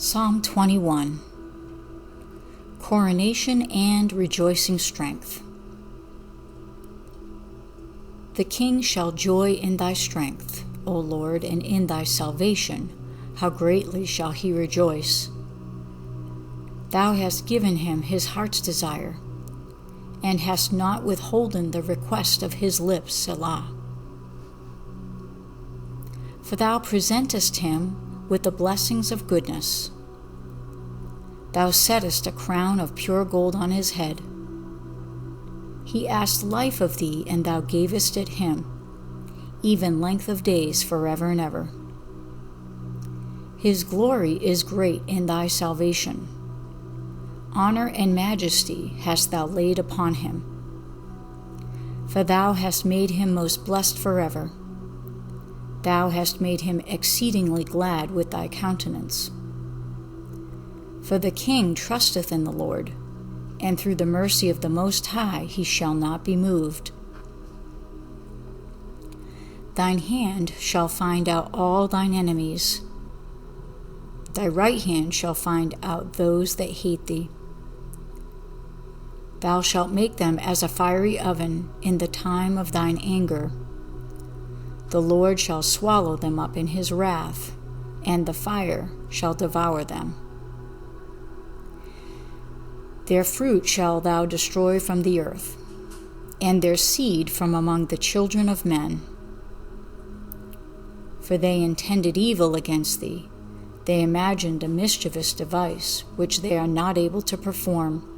Psalm 21. Coronation and rejoicing strength. The king shall joy in thy strength, O Lord, and in thy salvation. How greatly shall he rejoice! Thou hast given him his heart's desire, and hast not withholden the request of his lips, Selah. For thou presentest him with the blessings of goodness. Thou settest a crown of pure gold on his head. He asked life of thee, and thou gavest it him, even length of days forever and ever. His glory is great in thy salvation. Honor and majesty hast thou laid upon him. For thou hast made him most blessed forever. Thou hast made him exceedingly glad with thy countenance. For the king trusteth in the Lord, and through the mercy of the Most High he shall not be moved. Thine hand shall find out all thine enemies. Thy right hand shall find out those that hate thee. Thou shalt make them as a fiery oven in the time of thine anger. The Lord shall swallow them up in his wrath, and the fire shall devour them. Their fruit shalt thou destroy from the earth, and their seed from among the children of men. For they intended evil against thee. They imagined a mischievous device, which they are not able to perform.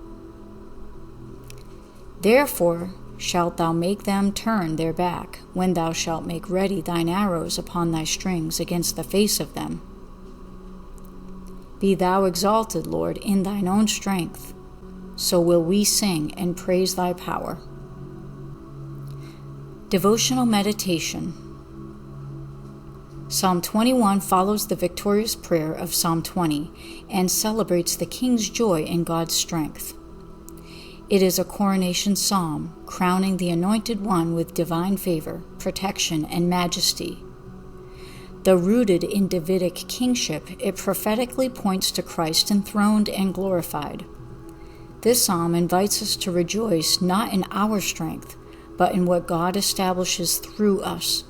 Therefore shalt thou make them turn their back, when thou shalt make ready thine arrows upon thy strings against the face of them. Be thou exalted, Lord, in thine own strength, so will we sing and praise thy power. Devotional meditation. Psalm 21 follows the victorious prayer of Psalm 20 and celebrates the king's joy in God's strength. It is a coronation psalm, crowning the Anointed One with divine favor, protection, and majesty. Though rooted in Davidic kingship, it prophetically points to Christ enthroned and glorified. This psalm invites us to rejoice not in our strength, but in what God establishes through us.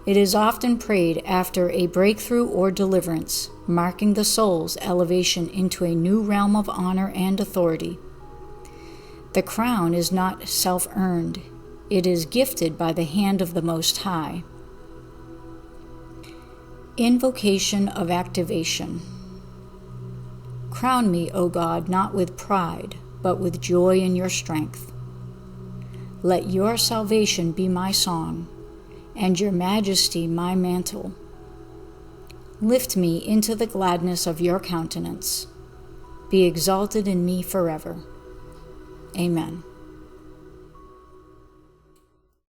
It is often prayed after a breakthrough or deliverance, marking the soul's elevation into a new realm of honor and authority. The crown is not self-earned. It is gifted by the hand of the Most High. Invocation of activation. Crown me, O God, not with pride, but with joy in your strength. Let your salvation be my song, and your majesty my mantle. Lift me into the gladness of your countenance. Be exalted in me forever. Amen.